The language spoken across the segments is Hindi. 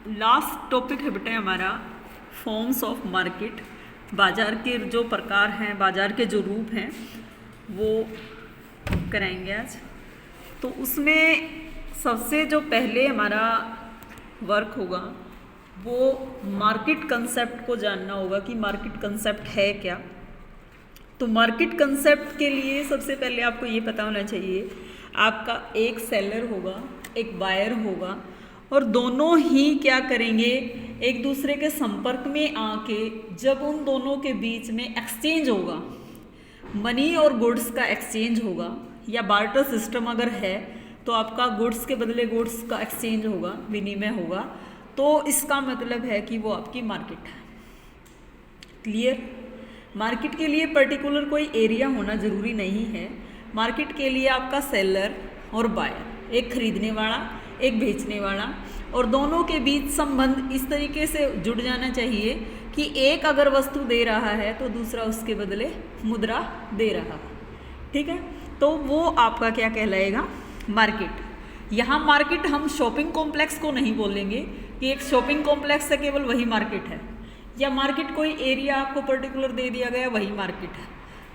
लास्ट टॉपिक है बेटा हमारा फॉर्म्स ऑफ मार्केट। बाज़ार के जो प्रकार हैं, बाज़ार के जो रूप हैं वो कराएंगे आज। तो उसमें सबसे जो पहले हमारा वर्क होगा वो मार्केट कंसेप्ट को जानना होगा कि मार्केट कंसेप्ट है क्या। तो मार्केट कंसेप्ट के लिए सबसे पहले आपको ये पता होना चाहिए, आपका एक सेलर होगा, एक बायर होगा और दोनों ही क्या करेंगे, एक दूसरे के संपर्क में आके जब उन दोनों के बीच में एक्सचेंज होगा, मनी और गुड्स का एक्सचेंज होगा या बार्टर सिस्टम अगर है तो आपका गुड्स के बदले गुड्स का एक्सचेंज होगा, विनिमय होगा, तो इसका मतलब है कि वो आपकी मार्केट है। क्लियर? मार्केट के लिए पर्टिकुलर कोई एरिया होना ज़रूरी नहीं है। मार्केट के लिए आपका सेलर और बायर, एक खरीदने वाला एक बेचने वाला, और दोनों के बीच संबंध इस तरीके से जुड़ जाना चाहिए कि एक अगर वस्तु दे रहा है तो दूसरा उसके बदले मुद्रा दे रहा है। ठीक है, तो वो आपका क्या कहलाएगा, मार्केट। यहाँ मार्केट हम शॉपिंग कॉम्प्लेक्स को नहीं बोलेंगे कि एक शॉपिंग कॉम्प्लेक्स है केवल वही मार्केट है, या मार्केट कोई एरिया आपको पर्टिकुलर दे दिया गया वही मार्केट है।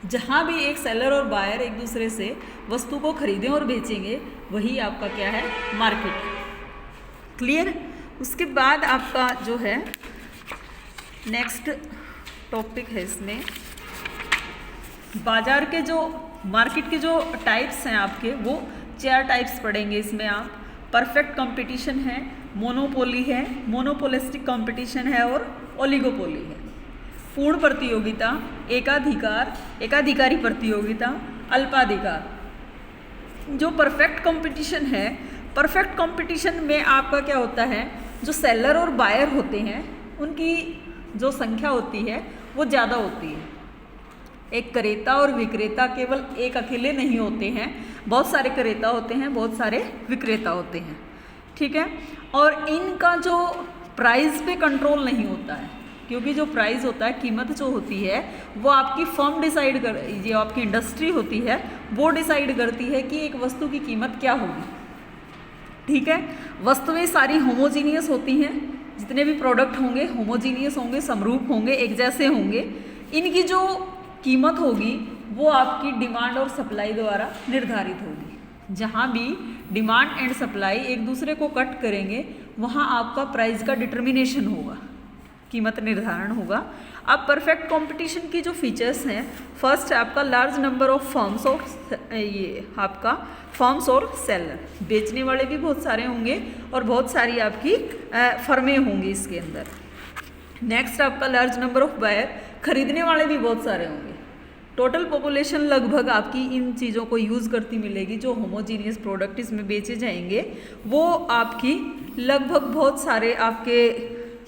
जहाँ भी एक सेलर और बायर एक दूसरे से वस्तु को खरीदें और बेचेंगे वही आपका क्या है, मार्केट। क्लियर? उसके बाद आपका जो है नेक्स्ट टॉपिक है, इसमें बाजार के जो मार्केट के जो टाइप्स हैं आपके, वो 4 टाइप्स पढ़ेंगे इसमें आप। परफेक्ट कंपटीशन है, मोनोपोली है, मोनोपोलिस्टिक कंपटीशन है और ओलिगोपोली है। पूर्ण प्रतियोगिता, एकाधिकार, एकाधिकारी प्रतियोगिता, अल्पाधिकार। जो परफेक्ट कंपटीशन है, परफेक्ट कंपटीशन में आपका क्या होता है, जो सेलर और बायर होते हैं उनकी जो संख्या होती है वो ज़्यादा होती है। एक क्रेता और विक्रेता केवल एक अकेले नहीं होते हैं, बहुत सारे क्रेता होते हैं, बहुत सारे विक्रेता होते हैं। ठीक है, और इनका जो प्राइस पे कंट्रोल नहीं होता है, क्योंकि जो प्राइस होता है, कीमत जो होती है वो आपकी फर्म डिसाइड कर, जो आपकी इंडस्ट्री होती है वो डिसाइड करती है कि एक वस्तु की कीमत क्या होगी। ठीक है, वस्तुएं सारी होमोजीनियस होती हैं, जितने भी प्रोडक्ट होंगे होमोजीनियस होंगे, समरूप होंगे, एक जैसे होंगे। इनकी जो कीमत होगी वो आपकी डिमांड और सप्लाई द्वारा निर्धारित होगी। जहाँ भी डिमांड एंड सप्लाई एक दूसरे को कट करेंगे वहाँ आपका प्राइस का डिटर्मिनेशन होगा, कीमत निर्धारण होगा। अब परफेक्ट कंपटीशन की जो फीचर्स हैं, फर्स्ट है आपका लार्ज नंबर ऑफ फर्म्स और ये आपका फर्म्स और सेलर, बेचने वाले भी बहुत सारे होंगे और बहुत सारी आपकी फर्में होंगी इसके अंदर। नेक्स्ट आपका लार्ज नंबर ऑफ बायर, खरीदने वाले भी बहुत सारे होंगे। टोटल पॉपुलेशन लगभग आपकी इन चीज़ों को यूज़ करती मिलेगी, जो होमोजीनियस प्रोडक्ट इसमें बेचे जाएंगे वो आपकी लगभग बहुत सारे आपके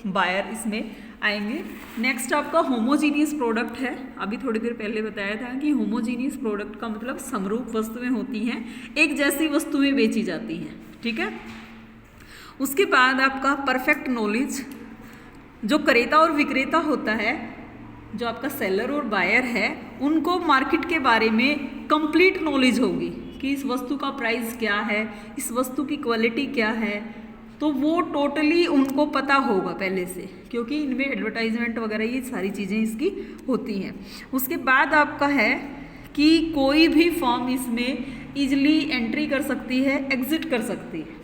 बायर इसमें आएंगे। नेक्स्ट आपका होमोजीनियस प्रोडक्ट है, अभी थोड़ी देर पहले बताया था कि होमोजीनियस प्रोडक्ट का मतलब समरूप वस्तुएं होती हैं, एक जैसी वस्तुएं बेची जाती हैं। ठीक है, उसके बाद आपका परफेक्ट नॉलेज, जो क्रेता और विक्रेता होता है, जो आपका सेलर और बायर है, उनको मार्केट के बारे में कंप्लीट नॉलेज होगी कि इस वस्तु का प्राइस क्या है, इस वस्तु की क्वालिटी क्या है, तो वो टोटली उनको पता होगा पहले से, क्योंकि इनमें एडवर्टाइजमेंट वगैरह ये सारी चीज़ें इसकी होती हैं। उसके बाद आपका है कि कोई भी फर्म इसमें ईजिली एंट्री कर सकती है, एग्जिट कर सकती है।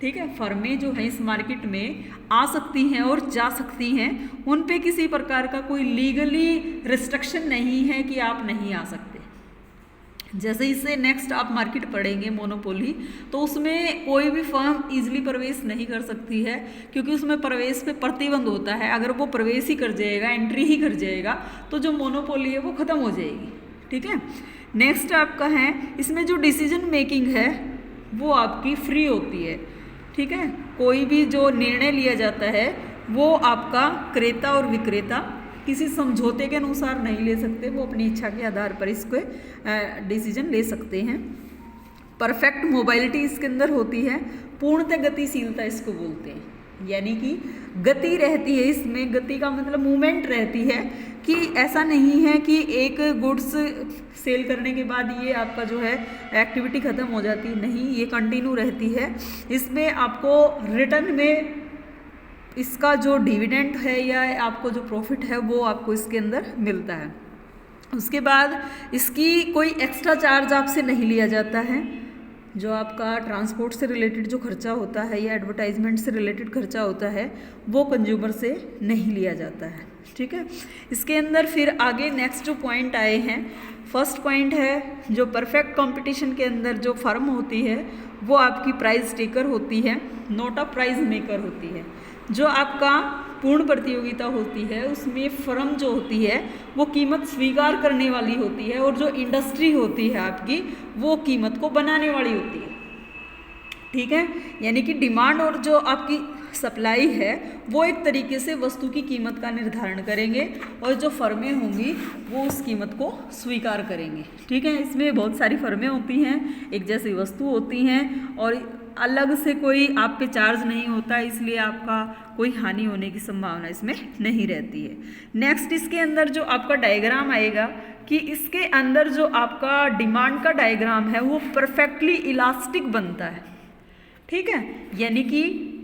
ठीक है, फर्में जो है इस मार्केट में आ सकती हैं और जा सकती हैं, उन पे किसी प्रकार का कोई लीगली रिस्ट्रिक्शन नहीं है कि आप नहीं आ सकते। जैसे इससे नेक्स्ट आप मार्केट पढ़ेंगे मोनोपोली, तो उसमें कोई भी फर्म इजीली प्रवेश नहीं कर सकती है, क्योंकि उसमें प्रवेश पे प्रतिबंध होता है। अगर वो प्रवेश ही कर जाएगा, एंट्री ही कर जाएगा, तो जो मोनोपोली है वो ख़त्म हो जाएगी। ठीक है, नेक्स्ट आपका है इसमें जो डिसीजन मेकिंग है वो आपकी फ्री होती है। ठीक है, कोई भी जो निर्णय लिया जाता है वो आपका क्रेता और विक्रेता किसी समझौते के अनुसार नहीं ले सकते, वो अपनी इच्छा के आधार पर इसको डिसीजन ले सकते हैं। परफेक्ट मोबाइलिटी इसके अंदर होती है, पूर्णतः गतिशीलता इसको बोलते हैं, यानी कि गति रहती है इसमें। गति का मतलब मूवमेंट रहती है, कि ऐसा नहीं है कि एक गुड्स सेल करने के बाद ये आपका जो है एक्टिविटी ख़त्म हो जाती है, नहीं, ये कंटिन्यू रहती है। इसमें आपको रिटर्न में इसका जो डिविडेंड है या आपको जो प्रॉफिट है वो आपको इसके अंदर मिलता है। उसके बाद इसकी कोई एक्स्ट्रा चार्ज आपसे नहीं लिया जाता है। जो आपका ट्रांसपोर्ट से रिलेटेड जो खर्चा होता है या एडवर्टाइजमेंट से रिलेटेड खर्चा होता है वो कंज्यूमर से नहीं लिया जाता है। ठीक है, इसके अंदर फिर आगे नेक्स्ट जो पॉइंट आए हैं, फर्स्ट पॉइंट है जो परफेक्ट कंपटीशन के अंदर जो फर्म होती है वो आपकी प्राइस टेकर होती है, नॉट अ प्राइस मेकर होती है। जो आपका पूर्ण प्रतियोगिता होती है उसमें फर्म जो होती है वो कीमत स्वीकार करने वाली होती है, और जो इंडस्ट्री होती है आपकी वो कीमत को बनाने वाली होती है। ठीक है, यानी कि डिमांड और जो आपकी सप्लाई है वो एक तरीके से वस्तु की कीमत का निर्धारण करेंगे, और जो फर्में होंगी वो उस कीमत को स्वीकार करेंगे। ठीक है, इसमें बहुत सारी फर्में होती हैं, एक जैसी वस्तु होती हैं, और अलग से कोई आप पे चार्ज नहीं होता, इसलिए आपका कोई हानि होने की संभावना इसमें नहीं रहती है। नेक्स्ट इसके अंदर जो आपका डायग्राम आएगा कि इसके अंदर जो आपका डिमांड का डायग्राम है वो परफेक्टली इलास्टिक बनता है। ठीक है, यानी कि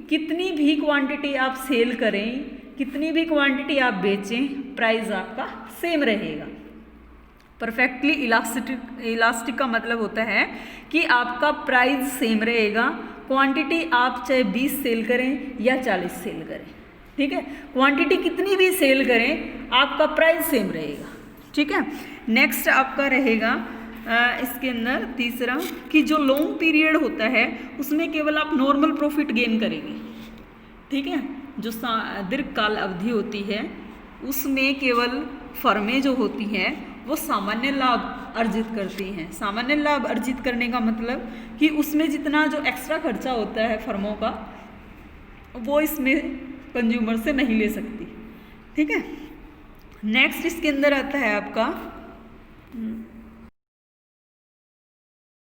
कितनी भी क्वांटिटी आप सेल करें, कितनी भी क्वांटिटी आप बेचें, प्राइस आपका सेम रहेगा। परफेक्टली इलास्टिक का मतलब होता है कि आपका प्राइस सेम रहेगा, क्वांटिटी आप चाहे 20 सेल करें या 40 सेल करें। ठीक है, क्वांटिटी कितनी भी सेल करें आपका प्राइस सेम रहेगा। ठीक है, नेक्स्ट आपका रहेगा इसके अंदर तीसरा कि जो लॉन्ग पीरियड होता है उसमें केवल आप नॉर्मल प्रॉफिट गेन करेंगे। ठीक है, जो दीर्घकाल अवधि होती है उसमें केवल फर्में जो होती हैं वो सामान्य लाभ अर्जित करती हैं। सामान्य लाभ अर्जित करने का मतलब कि उसमें जितना जो एक्स्ट्रा खर्चा होता है फर्मों का वो इसमें कंज्यूमर से नहीं ले सकती। ठीक है, नेक्स्ट इसके अंदर आता है आपका